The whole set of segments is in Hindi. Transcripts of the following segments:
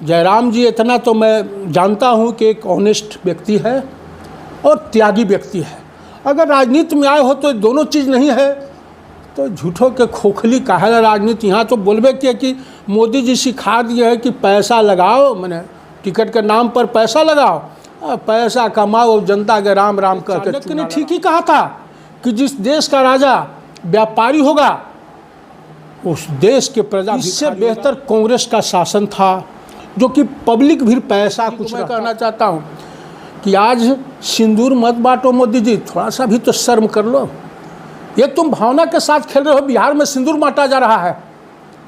जयराम जी इतना तो मैं जानता हूं कि एक ऑनेस्ट व्यक्ति है और त्यागी व्यक्ति है। अगर राजनीति में आए हो तो दोनों चीज़ नहीं है तो झूठों के खोखली काहे राजनीति। यहाँ तो बोलबे किया कि मोदी जी सिखा दिए है कि पैसा लगाओ, मैंने टिकट के नाम पर पैसा लगाओ, पैसा कमाओ, जनता के राम राम करके। चाणक्य ने ठीक ही कहा था कि जिस देश का राजा व्यापारी होगा उस देश के प्रजा। इससे बेहतर कांग्रेस का शासन था जो कि पब्लिक भी पैसा कुछ। मैं कहना चाहता हूँ कि आज सिंदूर मत बांटो मोदी जी, थोड़ा सा भी तो शर्म कर लो। ये तुम भावना के साथ खेल रहे हो, बिहार में सिंदूर बांटा जा रहा है।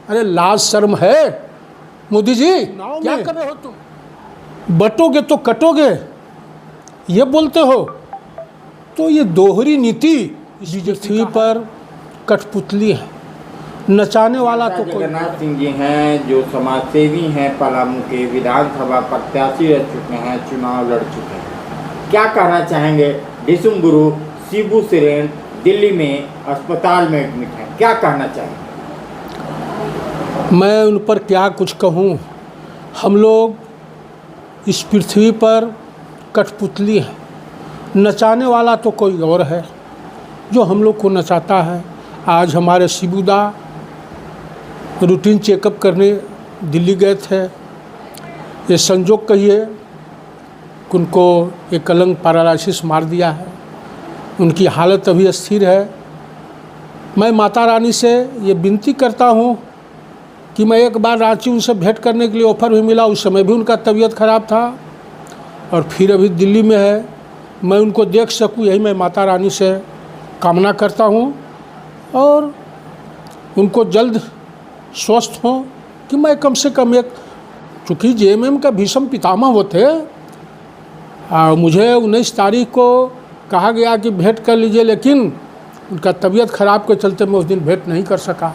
अरे लाज शर्म है मोदी जी, क्या कर रहे हो तुम? बटोगे तो कटोगे ये बोलते हो, तो ये दोहरी नीति बीजेपी पर कठपुतली है। नचाने वाला तो जगन्नाथ सिंह जी हैं जो समाजसेवी हैं, पलामू के विधानसभा प्रत्याशी रह चुके हैं, चुनाव लड़ चुके हैं। क्या कहना चाहेंगे? डिसुम गुरु शिबू सोरेन दिल्ली में अस्पताल में एडमिट हैं, क्या कहना चाहेंगे? मैं उन पर क्या कुछ कहूँ। हम लोग इस पृथ्वी पर कठपुतली हैं, नचाने वाला तो कोई और है जो हम लोग को नचाता है। आज हमारे शिबूदा रूटीन चेकअप करने दिल्ली गए थे। ये संजोग कहिए कि उनको एक कलंक पैरालिसिस मार दिया है, उनकी हालत अभी स्थिर है। मैं माता रानी से ये विनती करता हूँ कि मैं एक बार रांची उनसे भेंट करने के लिए ऑफ़र भी मिला, उस समय भी उनका तबीयत ख़राब था और फिर अभी दिल्ली में है। मैं उनको देख सकूँ यही मैं माता रानी से कामना करता हूँ और उनको जल्द स्वस्थ हों कि मैं कम से कम एक, चूँकि जेएमएम का भीषम पितामह वो थे, मुझे 19 तारीख को कहा गया कि भेंट कर लीजिए, लेकिन उनका तबीयत ख़राब के चलते मैं उस दिन भेंट नहीं कर सका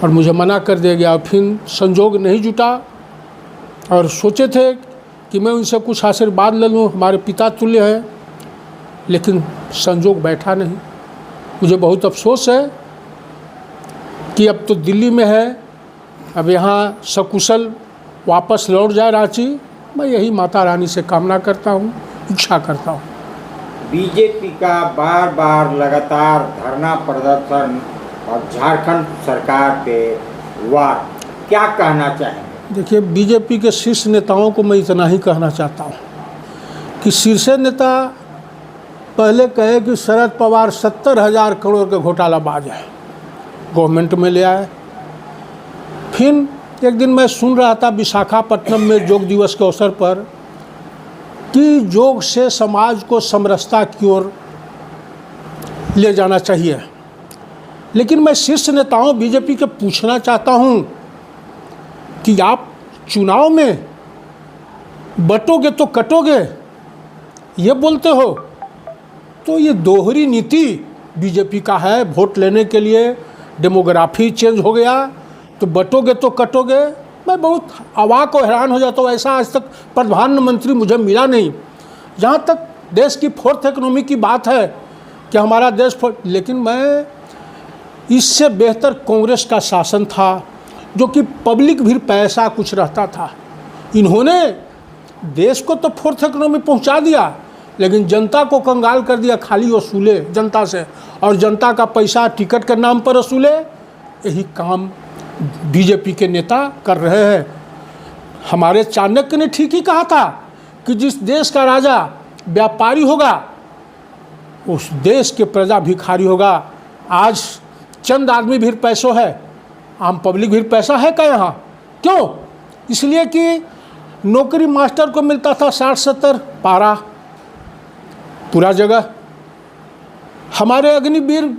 और मुझे मना कर दिया गया। फिर संजोग नहीं जुटा और सोचे थे कि मैं उनसे कुछ आशीर्वाद ले लूँ, हमारे पिता तुल्य हैं, लेकिन संजोग बैठा नहीं। मुझे बहुत अफसोस है कि अब तो दिल्ली में है, अब यहाँ सकुशल वापस लौट जाए रांची। मैं यही माता रानी से कामना करता हूँ, इच्छा करता हूँ। बीजेपी का बार बार लगातार धरना प्रदर्शन और झारखंड सरकार पे वार, क्या कहना चाहेंगे? देखिए, बीजेपी के शीर्ष नेताओं को मैं इतना ही कहना चाहता हूँ कि शीर्ष नेता पहले कहे कि शरद पवार 70,000 करोड़ के घोटालाबाज है, गवर्नमेंट में ले आए। फिर एक दिन मैं सुन रहा था विशाखापट्टनम में योग दिवस के अवसर पर कि योग से समाज को समरसता की ओर ले जाना चाहिए। लेकिन मैं शीर्ष नेताओं बीजेपी के पूछना चाहता हूं कि आप चुनाव में बटोगे तो कटोगे ये बोलते हो, तो ये दोहरी नीति बीजेपी का है। वोट लेने के लिए डेमोग्राफी चेंज हो गया तो बटोगे तो कटोगे। मैं बहुत अवाक और हैरान हो जाता हूँ, ऐसा आज तक प्रधानमंत्री मुझे मिला नहीं। जहाँ तक देश की फोर्थ इकोनॉमी की बात है कि हमारा देश, लेकिन मैं इससे बेहतर कांग्रेस का शासन था जो कि पब्लिक भी पैसा कुछ रहता था। इन्होंने देश को तो फोर्थ इकोनॉमी पहुँचा दिया, लेकिन जनता को कंगाल कर दिया। खाली वसूले जनता से और जनता का पैसा टिकट के नाम पर वसूले। यही काम बीजेपी के नेता कर रहे हैं। हमारे चाणक्य ने ठीक ही कहा था कि जिस देश का राजा व्यापारी होगा उस देश के प्रजा भिखारी होगा। आज चंद आदमी भी पैसों है, आम पब्लिक भी पैसा है क्या यहाँ? क्यों? इसलिए कि नौकरी मास्टर को मिलता था 60-70 पारा पूरा जगह। हमारे अग्निवीर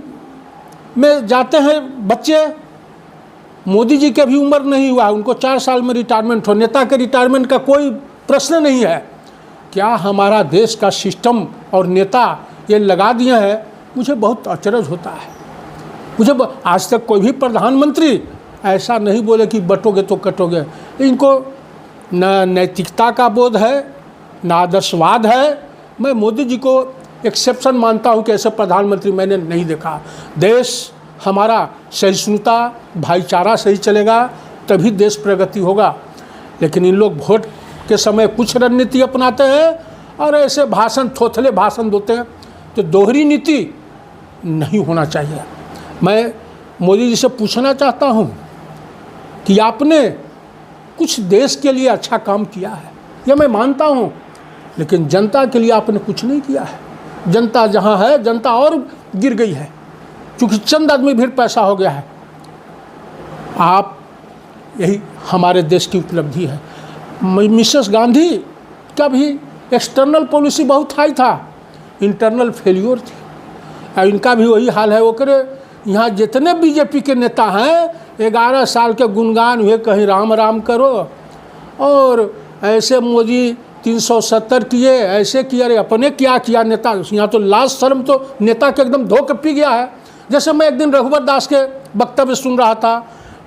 में जाते हैं बच्चे, मोदी जी के भी उम्र नहीं हुआ, उनको 4 साल में रिटायरमेंट हो। नेता के रिटायरमेंट का कोई प्रश्न नहीं है। क्या हमारा देश का सिस्टम और नेता ये लगा दिए हैं? मुझे बहुत अचरज होता है। मुझे आज तक कोई भी प्रधानमंत्री ऐसा नहीं बोले कि बटोगे तो कटोगे। इनको न नैतिकता का बोध है, न आदर्शवाद है। मैं मोदी जी को एक्सेप्शन मानता हूं कि ऐसे प्रधानमंत्री मैंने नहीं देखा। देश हमारा सहिष्णुता, भाईचारा सही चलेगा तभी देश प्रगति होगा। लेकिन इन लोग वोट के समय कुछ रणनीति अपनाते हैं और ऐसे भाषण, थोथले भाषण देते हैं। तो दोहरी नीति नहीं होना चाहिए। मैं मोदी जी से पूछना चाहता हूँ कि आपने कुछ देश के लिए अच्छा काम किया है, यह मैं मानता हूँ, लेकिन जनता के लिए आपने कुछ नहीं किया है। जनता जहाँ है, जनता और गिर गई है, क्योंकि चंद आदमी भीड़ पैसा हो गया है। आप, यही हमारे देश की उपलब्धि है। मिसेस गांधी का भी एक्सटर्नल पॉलिसी बहुत हाई था, इंटरनल फेल्योर थी। और इनका भी वही हाल है। वो करे यहाँ जितने बीजेपी के नेता हैं 11 साल के गुणगान हुए, कहीं राम राम करो, और ऐसे मोदी 370 किए, ऐसे किए, अरे अपने क्या किया नेता। यहाँ तो लाज शर्म तो नेता के एकदम धो के पी गया है। जैसे मैं एक दिन रघुवर दास के वक्तव्य सुन रहा था,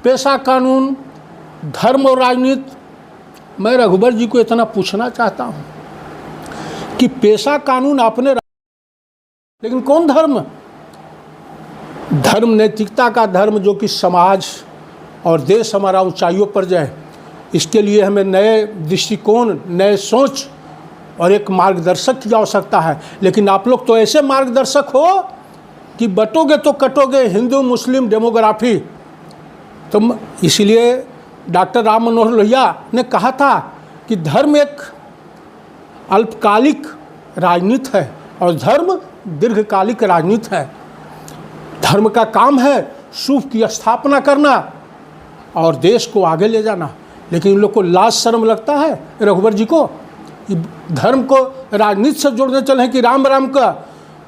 पेशा कानून, धर्म और राजनीति। मैं रघुवर जी को इतना पूछना चाहता हूँ कि पेशा कानून आपने, लेकिन कौन धर्म? धर्म नैतिकता का धर्म, जो कि समाज और देश हमारा ऊंचाइयों पर जाए, इसके लिए हमें नए दृष्टिकोण, नए सोच और एक मार्गदर्शक की आवश्यकता है। लेकिन आप लोग तो ऐसे मार्गदर्शक हो कि बटोगे तो कटोगे, हिंदू मुस्लिम डेमोग्राफी। तो इसलिए डॉक्टर राम मनोहर लोहिया ने कहा था कि धर्म एक अल्पकालिक राजनीति है और धर्म दीर्घकालिक राजनीति है। धर्म का काम है शुभ की स्थापना करना और देश को आगे ले जाना। लेकिन इन लोग को लाज शर्म लगता है रघुवर जी को कि धर्म को राजनीति से जोड़ने चले कि राम राम का।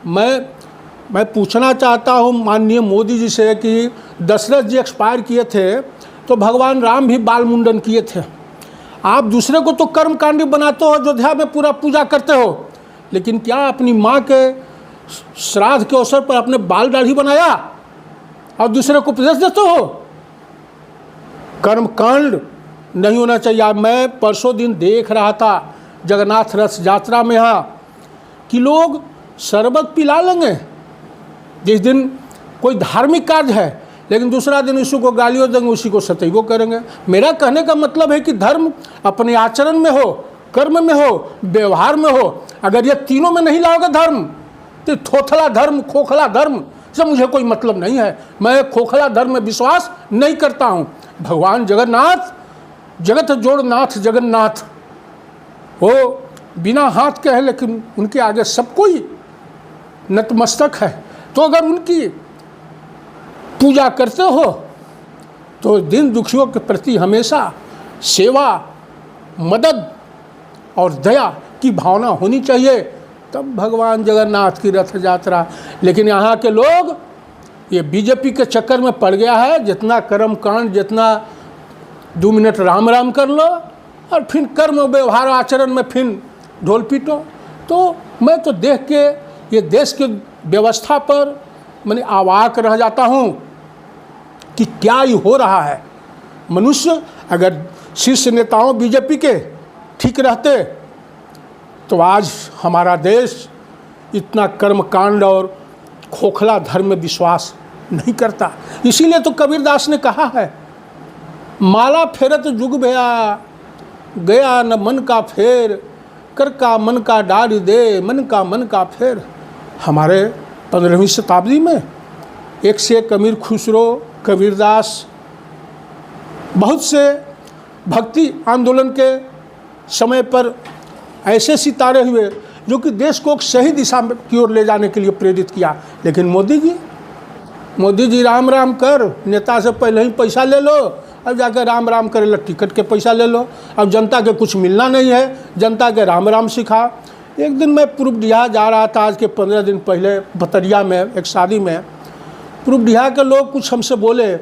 मैं पूछना चाहता हूँ माननीय मोदी जी से कि दशरथ जी एक्सपायर किए थे तो भगवान राम भी बाल मुंडन किए थे। आप दूसरे को तो कर्मकांडी बनाते हो, अयोध्या में पूरा पूजा करते हो, लेकिन क्या अपनी माँ के श्राद्ध के अवसर पर अपने बाल दाढ़ी बनाया और दूसरे को उपदेश देते हो? कर्मकांड नहीं होना चाहिए। मैं परसों दिन देख रहा था जगन्नाथ रथ यात्रा में यहाँ कि लोग शरबत पिला लेंगे जिस दिन कोई धार्मिक कार्य है, लेकिन दूसरा दिन उसी को गालियों देंगे, उसी को सतैवो करेंगे। मेरा कहने का मतलब है कि धर्म अपने आचरण में हो, कर्म में हो, व्यवहार में हो। अगर ये तीनों में नहीं लाओगे धर्म, तो थोथला धर्म, खोखला धर्म से मुझे कोई मतलब नहीं है। मैं खोखला धर्म में विश्वास नहीं करता हूँ। भगवान जगन्नाथ, जगत जोड़नाथ जगन्नाथ, वो बिना हाथ के हैं, लेकिन उनके आगे सब कोई नतमस्तक है। तो अगर उनकी पूजा करते हो तो दीन दुखियों के प्रति हमेशा सेवा, मदद और दया की भावना होनी चाहिए, तब भगवान जगन्नाथ की रथ यात्रा। लेकिन यहाँ के लोग ये बीजेपी के चक्कर में पड़ गया है। जितना कर्म कांड, जितना 2 मिनट राम राम कर लो और फिर कर्म व्यवहार आचरण में फिर ढोल पीटो। तो मैं तो देख के ये देश की व्यवस्था पर मैंने अवाक रह जाता हूँ कि क्या ही हो रहा है। मनुष्य अगर शीर्ष नेताओं बीजेपी के ठीक रहते तो आज हमारा देश इतना कर्मकांड और खोखला धर्म में विश्वास नहीं करता। इसीलिए तो कबीरदास ने कहा है, माला फेरत जुग भया, गया न मन का फेर, कर का मन का डाल दे, मन का फेर। हमारे 15वीं शताब्दी में एक से एक अमीर खुसरो, कबीरदास, बहुत से भक्ति आंदोलन के समय पर ऐसे सितारे हुए जो कि देश को एक सही दिशा की ओर ले जाने के लिए प्रेरित किया। लेकिन मोदी जी राम राम कर, नेता से पहले ही पैसा ले लो, अब जाकर राम राम करे ला टिकट के पैसा ले लो। अब जनता के कुछ मिलना नहीं है, जनता के राम राम सिखा। एक दिन मैं पूर्वडिहा जा रहा था, आज के 15 दिन पहले, बतरिया में एक शादी में। पूर्वडिहा के लोग कुछ हमसे बोले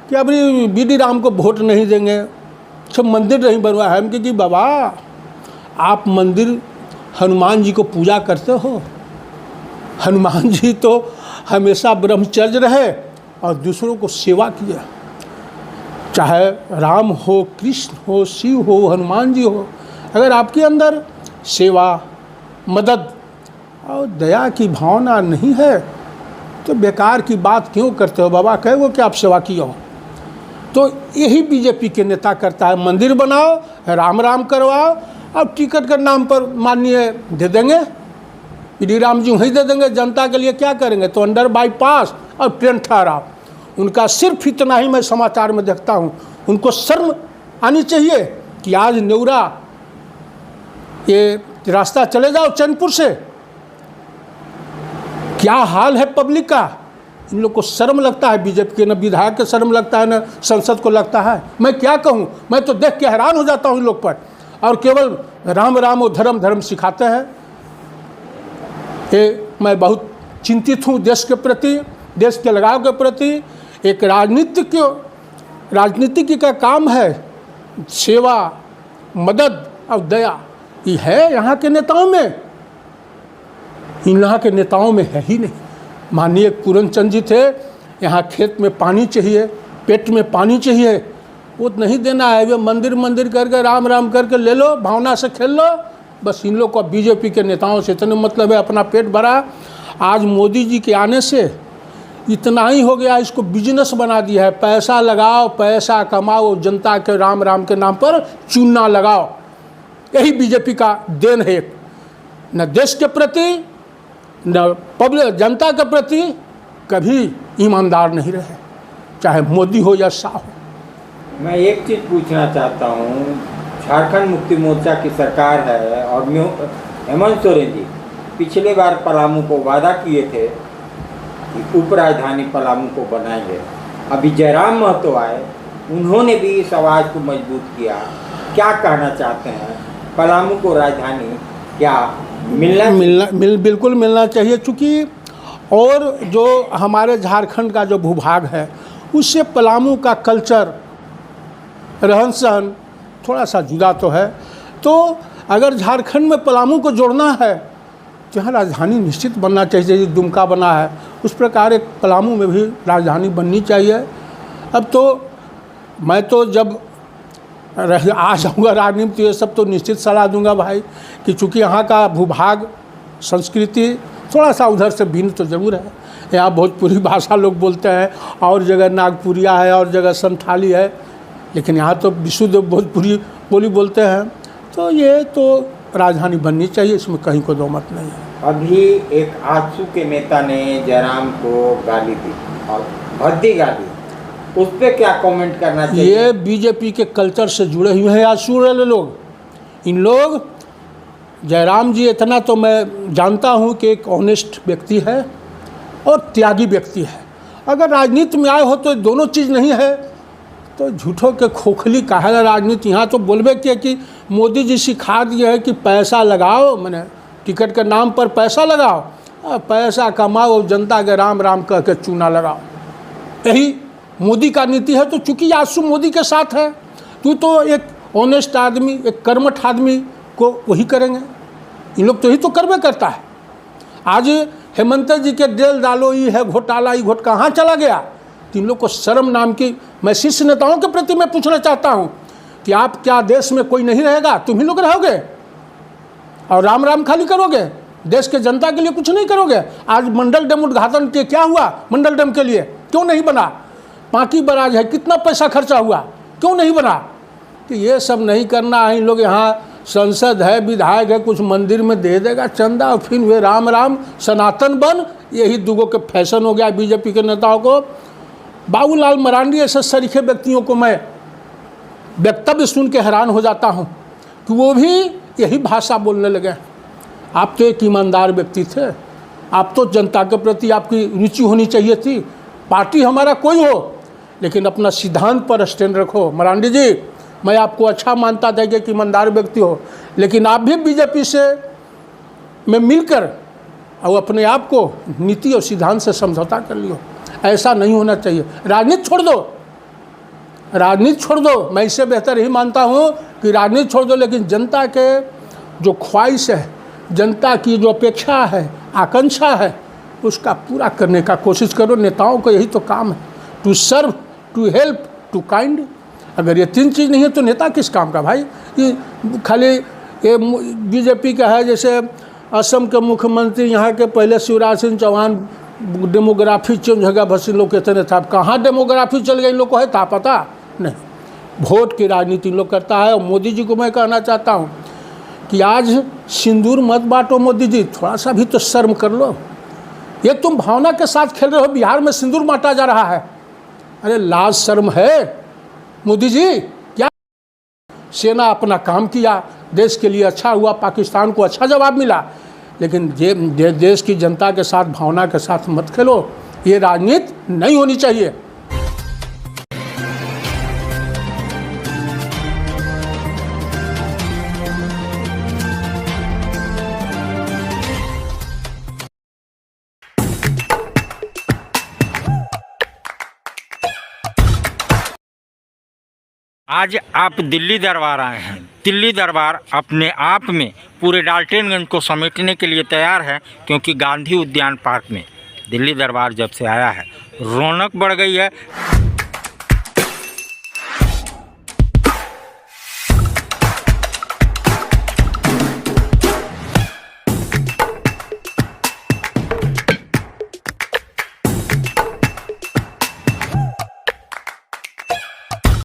कि अभी बीडी राम को वोट नहीं देंगे, सब मंदिर नहीं बनवा है। हम कि बाबा, आप मंदिर हनुमान जी को पूजा करते हो। हनुमान जी तो हमेशा ब्रह्मचर्य रहे और दूसरों को सेवा किया। चाहे राम हो, कृष्ण हो, शिव हो, हनुमान जी हो, अगर आपके अंदर सेवा, मदद और दया की भावना नहीं है तो बेकार की बात क्यों करते हो बाबा? कहे वो कि आप सेवा किए हो। तो यही बीजेपी के नेता करता है, मंदिर बनाओ, राम राम करवाओ, अब टिकट के नाम पर माननीय दे देंगे, श्री राम जी वहीं दे देंगे, जनता के लिए क्या करेंगे? तो अंडर बाईपास और ट्रेन ठहराओ। उनका सिर्फ इतना ही मैं समाचार में देखता हूँ, उनको शर्म आनी चाहिए कि आज नेउरा ये रास्ता चले जाओ चैनपुर से, क्या हाल है पब्लिक का। इन लोग को शर्म लगता है, बीजेपी के न विधायक के शर्म लगता है, न संसद को लगता है। मैं क्या कहूँ, मैं तो देख के हैरान हो जाता हूँ इन लोग पर। और केवल राम राम और धर्म धर्म सिखाते हैं। ये मैं बहुत चिंतित हूँ देश के प्रति, देश के लगाव के प्रति। एक राजनीतिक का काम है सेवा, मदद और दया, ये है यहाँ के नेताओं में, इन यहाँ के नेताओं में है ही नहीं। माननीय पूरनचंद जी थे, यहाँ खेत में पानी चाहिए, पेट में पानी चाहिए, वो नहीं देना है। वे मंदिर मंदिर करके राम राम करके ले लो, भावना से खेल लो। बस इन लोग को बीजेपी के नेताओं से इतने मतलब है, अपना पेट भरा। आज मोदी जी के आने से इतना ही हो गया, इसको बिजनेस बना दिया है। पैसा लगाओ, पैसा कमाओ, जनता के राम राम के नाम पर चूना लगाओ। यही बीजेपी का देन है। न देश के प्रति न पब्लिक जनता के प्रति कभी ईमानदार नहीं रहे, चाहे मोदी हो या शाह हो। मैं एक चीज़ पूछना चाहता हूँ, झारखंड मुक्ति मोर्चा की सरकार है और हेमंत सोरेन जी पिछले बार पलामू को वादा किए थे कि उप राजधानी पलामू को बनाएंगे। अभी जयराम महतो आए, उन्होंने भी इस आवाज़ को मजबूत किया। क्या कहना चाहते हैं, पलामू को राजधानी क्या बिल्कुल मिलना चाहिए, चूँकि और जो हमारे झारखंड का जो भूभाग है उससे पलामू का कल्चर, रहन सहन थोड़ा सा जुदा तो है। तो अगर झारखंड में पलामू को जोड़ना है तो यहाँ राजधानी निश्चित बनना चाहिए। जैसे दुमका बना है उस प्रकार एक पलामू में भी राजधानी बननी चाहिए। अब तो मैं तो जब आ जाऊँगा राजनीति तो ये सब तो निश्चित सलाह दूंगा भाई, कि चूँकि यहाँ का भूभाग संस्कृति थोड़ा सा उधर से भिन्न तो ज़रूर है। यहाँ भोजपुरी भाषा लोग बोलते हैं, और जगह नागपुरिया है, और जगह संथाली है, लेकिन यहाँ तो विशुद्ध भोजपुरी बोली बोलते हैं। तो ये तो राजधानी बननी चाहिए, इसमें कहीं को दो मत नहीं है। अभी एक आजसू के नेता ने जयराम को गाली दी और भद्दी गाली, उस पर क्या कमेंट करना चाहिए? ये बीजेपी के कल्चर से जुड़े हुए हैं आजसू वाले लोग। इन लोग, जयराम जी इतना तो मैं जानता हूँ कि एक ऑनेस्ट व्यक्ति है और त्यागी व्यक्ति है। अगर राजनीति में आए हो तो दोनों चीज़ नहीं है तो झूठों के खोखली काहे राजनीति। यहाँ तो बोलबे किया कि मोदी जी सिखा दिए है कि पैसा लगाओ, मैंने टिकट के नाम पर पैसा लगाओ, पैसा कमाओ, जनता के राम राम कह के चूना लगाओ। यही मोदी का नीति है। तो चूंकि आजसू मोदी के साथ है, तो एक ऑनेस्ट आदमी, एक कर्मठ आदमी को वही करेंगे। इन लोग तो यही तो करबे करता है। आज हेमंत जी के डेल डालो, ये है घोटाला, ये घोट कहाँ चला गया? तो इन लोग को शर्म नाम की, मैं शीर्ष नेताओं के प्रति मैं पूछना चाहता हूँ कि आप क्या देश में कोई नहीं रहेगा? तुम ही लोग रहोगे और राम राम खाली करोगे, देश के जनता के लिए कुछ नहीं करोगे। आज मंडल डैम उद्घाटन के क्या हुआ? मंडल डैम के लिए क्यों नहीं बना? पांकी बराज है, कितना पैसा खर्चा हुआ, क्यों नहीं बना? कि ये सब नहीं करना है। इन लोग यहाँ संसद है, विधायक है, कुछ मंदिर में दे देगा चंदा और फिर वे राम राम सनातन बन, यही दुगो के फैशन हो गया बीजेपी के नेताओं को। बाबूलाल मरांडी ऐसे सरीखे व्यक्तियों को मैं वक्तव्य सुन के हैरान हो जाता हूँ कि वो भी यही भाषा बोलने लगे। आप तो एक ईमानदार व्यक्ति थे, आप तो जनता के प्रति आपकी रुचि होनी चाहिए थी। पार्टी हमारा कोई हो लेकिन अपना सिद्धांत पर स्टैंड रखो। मरांडी जी, मैं आपको अच्छा मानता था कि एक ईमानदार व्यक्ति हो, लेकिन आप भी बीजेपी से में मिलकर और अपने आप को नीति और सिद्धांत से समझौता कर लियो। ऐसा नहीं होना चाहिए। राजनीति छोड़ दो, राजनीति छोड़ दो। मैं इससे बेहतर यही मानता हूँ कि राजनीति छोड़ दो, लेकिन जनता के जो ख्वाहिश है, जनता की जो अपेक्षा है, आकांक्षा है, उसका पूरा करने का कोशिश करो। नेताओं को यही तो काम है, to serve, to help, to kind. अगर ये तीन चीज़ नहीं है तो नेता किस काम का भाई? ये खाली ये बीजेपी का है। जैसे असम के मुख्यमंत्री यहाँ के पहले शिवराज सिंह चौहान, डेमोग्राफी चेंज हो गया, बस इन लोग कहते नहीं था। अब कहाँ डेमोग्राफी चल गई इन लोग को है था पता? नहीं, वोट की राजनीति लोग करता है। और मोदी जी को मैं कहना चाहता हूँ कि आज सिंदूर मत बांटो मोदी जी, थोड़ा सा भी तो शर्म कर लो। ये तुम भावना के साथ खेल रहे हो, बिहार में सिंदूर बांटा जा रहा है। अरे लाज शर्म है मोदी जी। क्या सेना अपना काम किया, देश के लिए अच्छा हुआ, पाकिस्तान को अच्छा जवाब मिला, लेकिन देश की जनता के साथ भावना के साथ मत खेलो। ये राजनीति नहीं होनी चाहिए। आज आप दिल्ली दरबार आए हैं। दिल्ली दरबार अपने आप में पूरे डाल्टनगंज को समेटने के लिए तैयार है, क्योंकि गांधी उद्यान पार्क में दिल्ली दरबार जब से आया है रौनक बढ़ गई है।